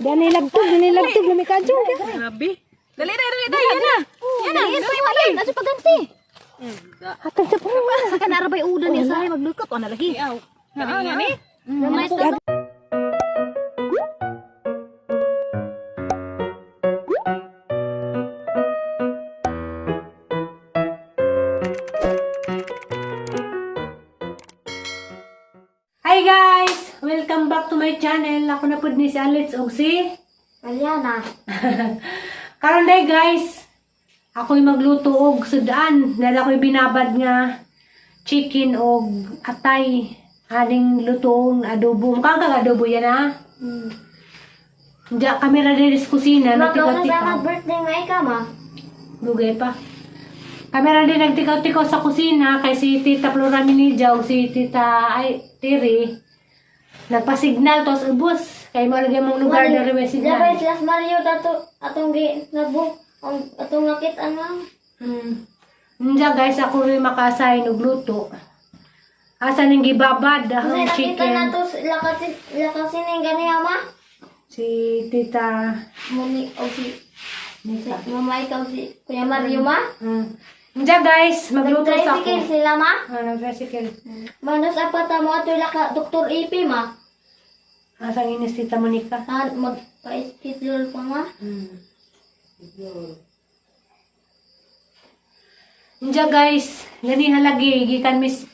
Dani lagtog, lami kadyo. Grabe. Dali na. Yan na. Nasa pagganti. Hatag sa pangwa. Sa kanarabay udan niya sa maglukot o nalagi. Nga ni. Ramay sa Hi guys! Welcome back to my channel. Ako na po ni si Alex og si Aliana. karon day guys, ako'y magluto og sudan. Dahil ako'y binabad nga chicken og atay. Haning lutong adobo. Mukhang adobo yan ha. Diya kami ra din sa kusina. Magawa na Nagtikaw-tikaw. sa birthday nga ikaw ma. Dugay pa. Kami ra din nagtikaw-tikaw sa kusina. Kay si Tita Flora Minijaw, si Tita Tiri. Nagpa-signal tos ubos. Kay malagay mong lugar na rin may signal. Dabay silas Mario dato atong gi nagbo atong nakit ano. Diya guys, ako rin makasay nagluto. Asa ning gibabad ang Kasi nakita chicken. nato lakasin ning gani ama. Si Tita Muni o si Mama ikaw si Kuya Mario ma. Diya guys, magluto sa Tricycle ako. sila ma. Nag-tricycle. Manos apat mo ato laka Dr. EP ma. Asang inis Tita Monica. Magpa-schedule pa ma. Inja guys, gani halagi gikan mis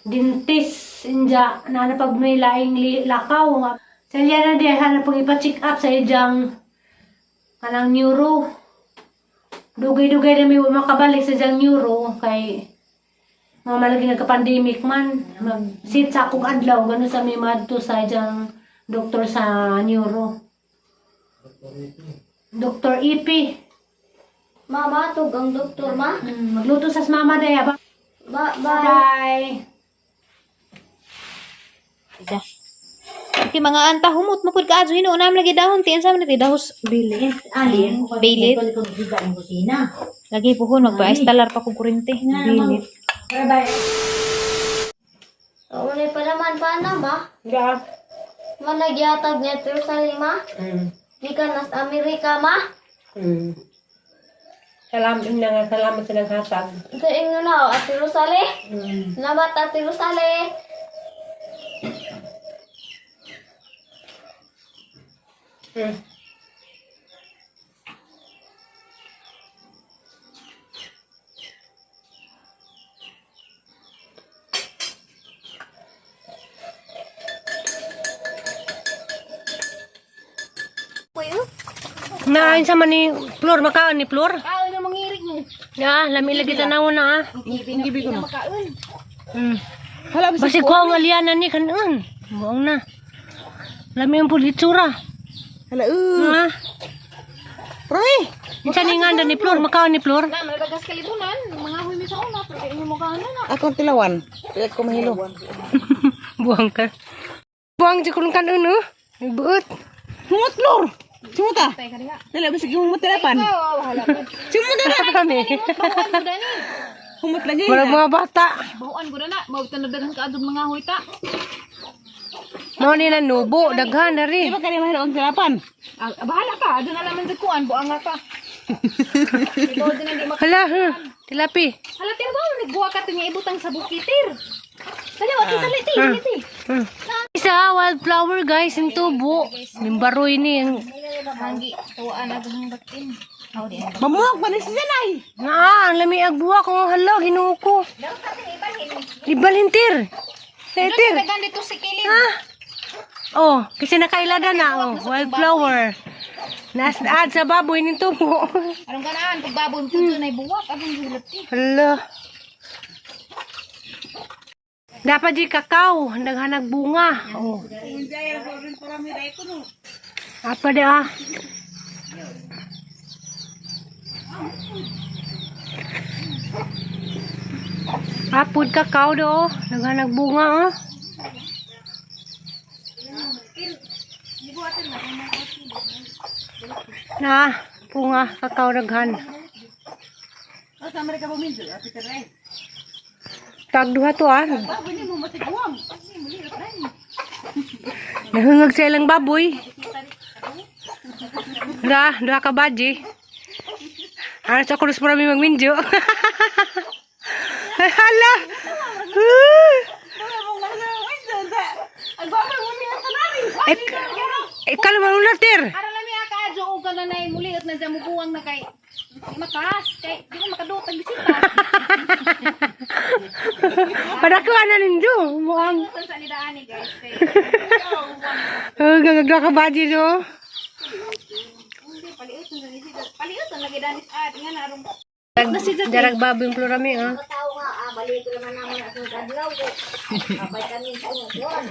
dentist inja na pag may laing lakaw nga. Salya na di hanap pag ipa-check up sa ijang kanang neuro. Dugay-dugay na may makabalik sa ijang neuro kay mga malagi nagka-pandemic man. Mag-sit sa akong adlaw gano sa may madto sa ijang doktor sa neuro. Dr. EP. Mama tug ang doktor ma. Magluto sa mama daya ba? Bye. Bye. Iti mga anta humot mo pud kaadso hinuon lagi dahon ti sa man ti dahos bilit. Alin? Bilit. Ko giba ang kusina. Lagi puhon magpa-installer pa ko kurente. Bilit. O ni pala man pa na ma. Yeah. Managyatag niya pero sa lima. Di ka nas Amerika ma. Salamat sa naghatag. Sa inyo na Ate Rosale. Salamat Ate Rosale. Nain sama ni Flor, makaon ni Flor. Kaon na mangirig mo. Ya, lami lagi tanaw na ah. Hindi ko makaon. Basi ko ang aliana ni kanon. Buong na. Lami ang pulitsura. Hala Ha? Roy. Insa ni nganda ni Flor, makaon ni Flor. Na malagas kalibunan. Mga huy mi sa una pero inyo mo kaon na. Akong tilawan. Pilit ko mahilo. Buang ka. Buang di kulong kanon oh. Buot. Humot Flor. Sumuta. Dala ba sige humot talapan. Wala ko. Sumuta na. Kami. Bahuan ko dani. Humot lagi. Wala mga bata. Bahuan ko na. Mautanadagan ka adun mga huy ta. Mao ni na nubo, daghan na Di rin. ba kani mahilo og talapan? Bahala ka. Adun na naman sa kuan. Buang nga ka. Ikaw din hindi mak... Hala, tilapi. Hala, tira ba? Nagbuha ka ito niya ibutang sa bukitir. Dali, wati, dali, ti. Isa, wildflower guys, yung tubo. Yung baroy ni. Hanggi, tuwaan na gahang batin. Aw, di. Mamuhak pa ni si Janay. Nga, ang lami agbuwa ko. Hala, hinuko. Ibalhintir. Hintir. Tagan dito si Kilin. Oh, kasi nakailada na, oh. Wildflower. Nas-add sa baboy ng tubo. Anong ganaan? Pag baboy mo dito na ibuwak. Anong gulat eh. Hala. Dapat di kakao. Naghanag bunga. Oh. Apa di ah? Apod kakao do. Naghanag bunga oh. Na, bunga kakao daghan. Tagduha to ah. Nahungag sa ilang baboy. Duha ka baji. Ano sa kurus para mi magminjo. Hala. Ikaw naman unatir. Para lami aka adyo o ka na muliot na dyan mubuwang na kay makas. Kay di ko makadutag bisita. Padakuan na ninyo. Muang. Kung sa nidaan ni guys. Kay Gagagda ka baji do. paliot na lagi danis at nga narong. Darag babing plurami ah.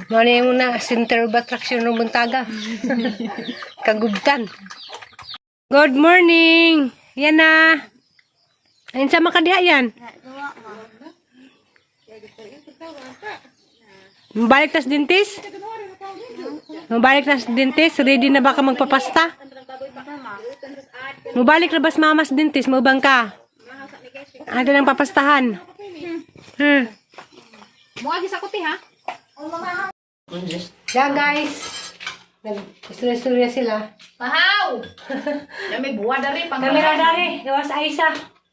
Mano yung muna center of attraction ng Buntaga. Kagubtan. Good morning. Yan na. Ayun sa makadiha yan. Mabalik tas dentist? Mabalik tas dentist? Ready na ba ka magpapasta? Mabalik na ba sa mamas dentist? Mabang ka? Ano lang papastahan? Muagi sa kuti ha. Yan guys. Nag-istorya sila. Pahaw. May buwa dari pang. Kamera dari. Gawas Aisa.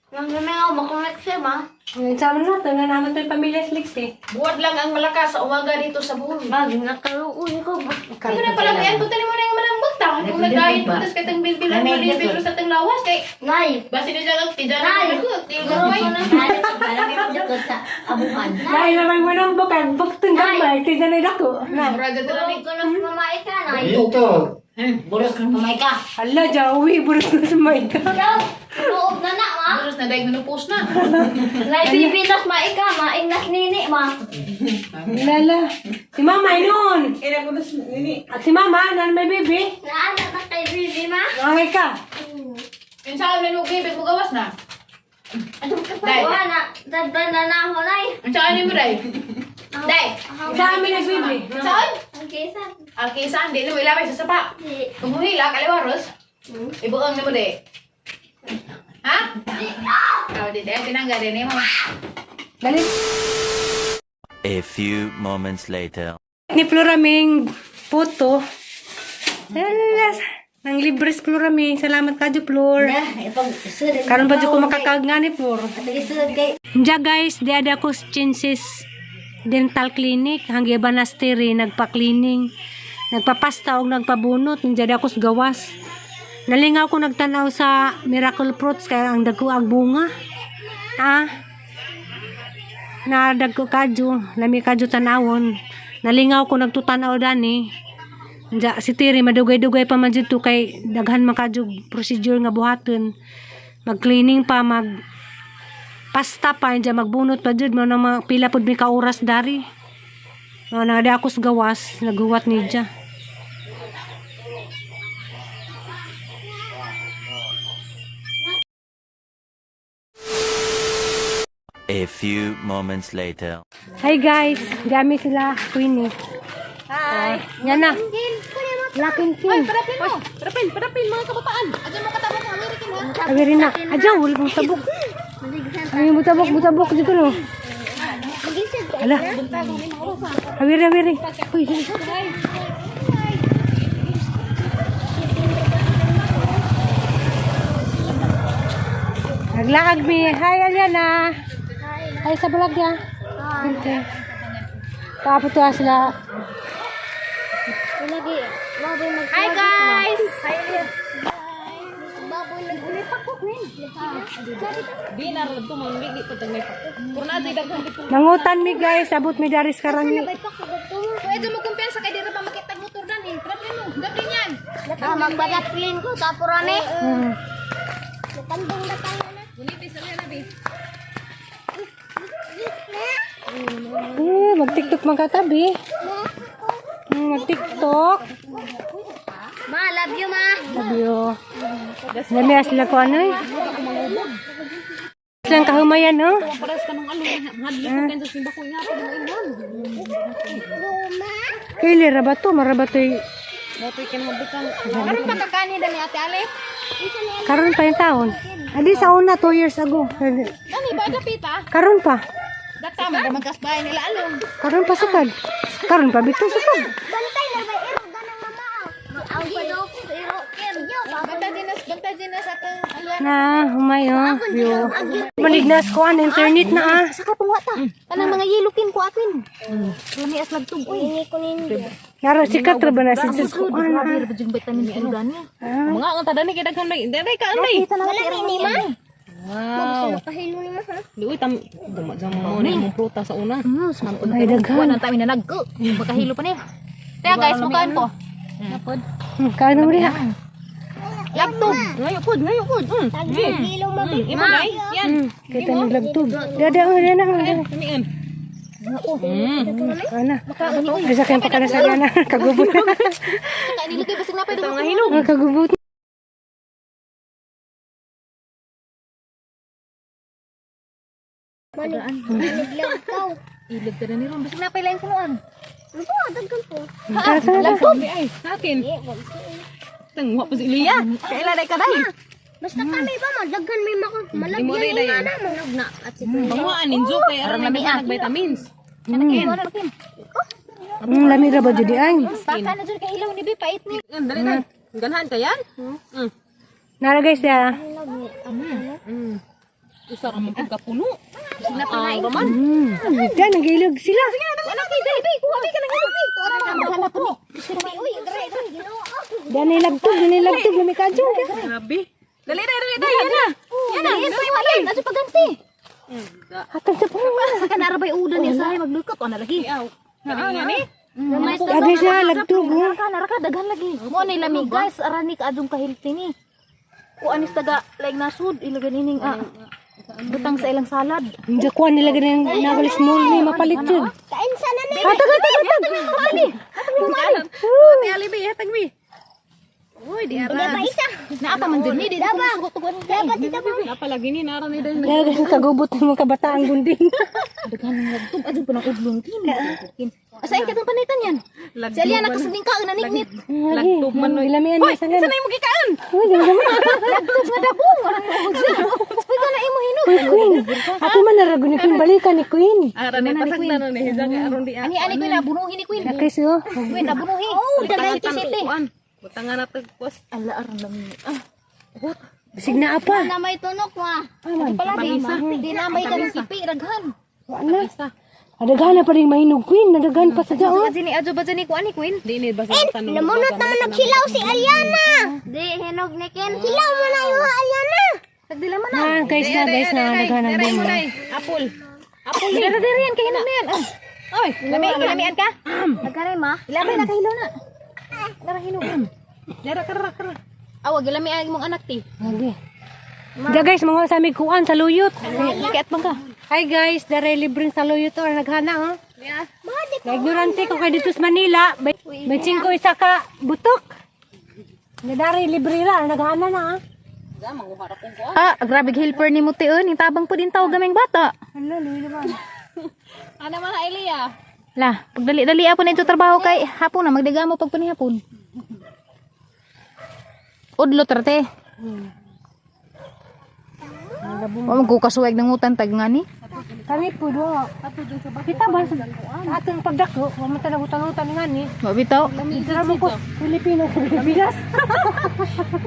Yung ganaw, makulit siya ba? Sama na. Tingnan naman ito yung pamilya Slix eh. Buwad lang ang malakas sa umaga dito sa buhol. Bagay nakaluun ko ba? Hindi na pala yan. Punta mo na yung malambot ta. Kung nag-diet mo, tapos katang bilbil ang malibilo sa tang lawas. Kay, Nay! basi na dyan ang tijan na Nay! ako. Tingnan Garo mo ko na tayo. Parang ipagdakot sa abuhan. Dahil naman mo nang bukag. Buktong gamay. Tignan na dako. Muraga doon Garo ni. ko na pamamay ka, Nay. Ito. Buros ka pamay ka. Hala, Jawi. Buros na sa mic ka. Yaw! Loob na na, ma. Terus na dahil menopause na. Nay, Pilipinas, maika, maingnas nini, ma. Lala. Si Mama yun. At si Mama, nan may baby. Naanak na kay Bibi, ma. Nangay ka. Yung sa akin, bibig mo gawas na. Anong ka pa Day. ba na? Dadban na na ako, Nay. Ang sa akin mo, Day. Day. Sa amin nag-baby. Saan? Ang kisa. Ang kisa, hindi na mo ilabay sa sapa. Si... Kung muhila, kaliwaros. Ibuang na mo, Day. Ha? Oh, di Day. Tinangga din mo. Dali. A few moments later. Ni Floraming photo. Lala. Nang libres Floraming. Salamat ka, Flor. ipag-isod. Karon ba di ko makakag nga ni Flor? Ipag-isod kay... Diya guys, di ada ko Chinsis Dental Clinic. Hanggang ba na steri, nagpa-cleaning. Nagpapasta o nagpabunot. Diya da ko gawas. Nalingaw ko nagtanaw sa Miracle Fruits. Kaya ang dagko ang bunga. Na dagko kadyo. Lami kadyo tanawon. Nalingaw ko nagtutanaw dani. Diya, si Tiri, madugay-dugay pa man dito kay daghan man kadyo procedure nga buhaton. Mag-cleaning pa, pasta pa, hindi magbunot pa dyan, mga mga pila po ka oras dari. Nagada ako sa gawas, naguwat ni dyan. A few moments later. Hi guys, gamit sila Queenie. Hi. Yan na. Laking king. Padapin mga kabataan. Ajan mo katabok ng American ha. Awirin na. Adyan, wala mong tabok. Ay, butabok dito no. Ala. Awiri. Uy, naglaag mi. Hi, Aliana. Hi sa vlog niya. Okay. Tapos to sila. Hi, guys! Nangutan mi guys, abot mi daris karangi. Pwede mo kumpiyansa kay dira pa makitag motor dan eh. Grabe mo. Grabe niyan. Magbadak-clean ko, tapurane. Mag-tiktok man katabi. Mag-tiktok. Ma, love you, ma. Sabiyo. Dami sila ko ano eh. Silang kahumayan oh. Paras ka nung ano. Hadli ko kan sa simba ko nga pa mo ingon. Kaili rabato, marabato eh. Dati kin mo bikan. Karon pa kakani dani Ate Ale. Karon pa yung taon. Adi sa una 2 years ago. Dani ba kapita? Karon pa. Data mo magkas bahay nila along. Karon pa sukad. Karon pa bito sukad. Bantay na ba? Iro, ganang mama. Ang gino, iro, iro, Banta dinas atong alwan. Na, humay view. Malignas ko an internet na ah. Saka tunga ta. Kanang mga yilukin ko atin. Lami as lagtog. Uy, ko nindo. Yaro sikat ra ba na si sis ko an. Grabe ba jung vitamin C gani? Mga ang tada ni kay daghan day. Day ka anday. Wala ni ma. Wow. Kahilo ni ma ha. Duoy tam dama mo ni mong prutas sa una. Ay daghan. Nang tamin na nagko. Makahilo pa niya. Kaya guys, mukaan ko. Kano mo diha. Laptop. Ngayo pud. Hilo mo. Imo day. Yan. Kita naglagtog. Dada na. Kamian. Ana. Ay sa kaya pa kana sa gana. Kagubot. Nilagay basig na pa ito. Mga hinog. Kagubot. Nilaglag ka. Ilig ka na ni ron. Basig na pa ilain kunuan. Ano ba? Dagkan po. Laptop ni ay. Akin. Tangwa pa si Liya. Kaila day ka day. Basta kami ba madaghan may malagyan Imo day ni day. nana mo na at si Banguan ninjo kay aron na vitamins. Lami ra ba jud ay. baka na dyan kahilaw ni Bi pait ni. Dali day. Ganahan ka yan? Nara guys ya. Usa ka man pagkapuno. Ang raman. Diyan nagilog sila. Wala kay baby, kuha ka nang baby. Ora na mahanap ni. Uy, dre ginawa. Diyan nilagtog lami kadyo. Grabe. Dali day. Yan na. Yan na, yan pa yung wala. Nasa paganti. Hatag sa po. Sa kanarabay udan niya sa maglukot. Ano lagi? Yan eh. Lagi siya lagtog. Naraka, daghan lagi. Mo ni lami guys, arani ka adong kahilti ni. Ku anis taga like nasud ilagan nining butang sa ilang salad. Hindi ko nila ganyan nawalis mo ni mapalit yun. Kain sana ni. Hatag. Ti alibi hatag mi. Uy, di ara. Isa. Naa pa man dun ni di dapat. Dapat dito ba? Napalagi ni nara ni day. Kaya kagubot ng mga kabataan gunding. Daghan ng lagtog adong pa ng udlong kin. Asain ka tong panitan yan? Si Alia nakasunding ka na nignit. Lagtog man no. Ilamian mo sa Sanay mo gikaan. Uy, diyan naman. Lagtog nga dabong. Uy ka na imo hinog. Queen. Ato man narago ni Queen balikan ni Queen. Ara ni pasag na no ni hizang aron di. Ani ko na bunuhin ni Queen. Nakay siyo. Queen na bunuhin. Oh, dagay ti siti. Butangan na tagpos. Ala aron lang. Bisig na apa. Na may tunok wa. Di pala di na may kanang sipi raghan. Wala. Adaghan na pa rin mahinog Queen. Nadaghan pa sa dyan. Adyo ba ni ko ani Queen? Di ni basta tanong. Namunot naman naghilaw si Aliana. Di hinog ni Ken. Hilaw mo na yung Aliana. Nagdila man na. Guys na. Nadaghan ng bunga. Apple. Diri yan kay hinog na yan. Oy, lamian ka? Nagkaray ma. Ilabay na kahilaw na. Dara hinog. Dara kara. Awag lamian imong anak ti. Lagi. Diyan guys, mga sa amig kuan sa luyot. Kiat bang ka? Hi guys, dare libreng sa luyot or naghana Ignorante ko kay dito sa Manila. May 5 isa ka butok. Nadari libre ra naghana na Grabe helper ni Muti ni tabang po din tawag gaming bata. Ano naman. Ano mga Elia? La, pagdali-dali ako na ito trabaho kay hapon na magdagamo pag panihapon. Udlo trate. Wa mo kasuwag ng utan tag ngani. Kami po do. Kita ba sa atong pagdako, wa man talaga utan nga ni. Wa bitaw. Dira mo ko Pilipinas.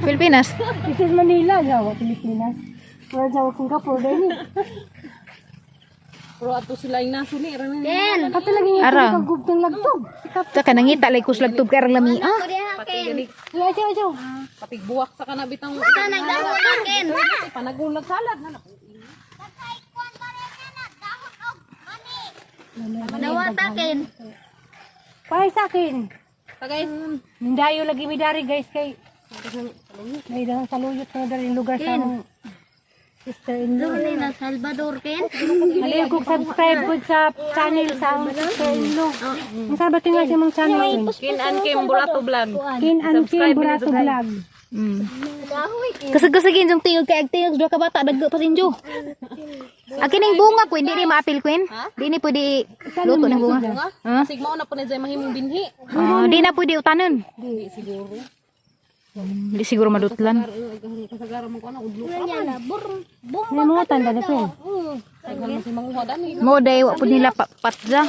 Pilipinas. This is Manila, Jawa, Pilipinas. Wala Jawa, Singapore din ni. Pero ato sila yung nasuni. Den. Kato lagi nga Ara. kagubtong lagtog. Saka nangita lay kus lagtub kay lami. Ayo. Kapig buwak sa kanabitang. Nagdahon Panagulag salad. Nawatakin. Pay sa akin. Guys, Mindayo lagi mi dari guys kay may dalang saluyot na dari lugar sa among sister-in-law. na Salvador Ken. Aliyo ko subscribe po sa channel sa among sister-in-law. Ang sabi nga si mong channel. Kin and Kim Bulato Vlog. Kin and Kim Burato Vlog. Kasag-kasagin yung tingog kay tingog dua ka bata daggo pa sinjo. Akin ning bunga ko hindi ni maapil Queen. Di ni pwede luto ng bunga. Ha? Sigmao na po na dyan mahimong binhi. Di na pwede utanon. Hindi siguro. Di siguro madutlan. Kasagara mo ko na udlo. May mga tanda na po. Saghan mo si manguha dani. Mo day wa pud nila patza.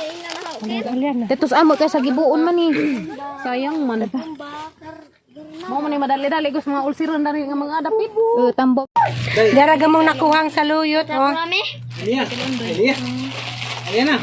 Aliyan na. Tetos amo kay sa gibuon man ni. Sayang man. Mo man ni madali-dali gus mga ulsiron dari nga mga dapit. Tambok. Dara gamong nakuhang saluyot, oh. Ayan na.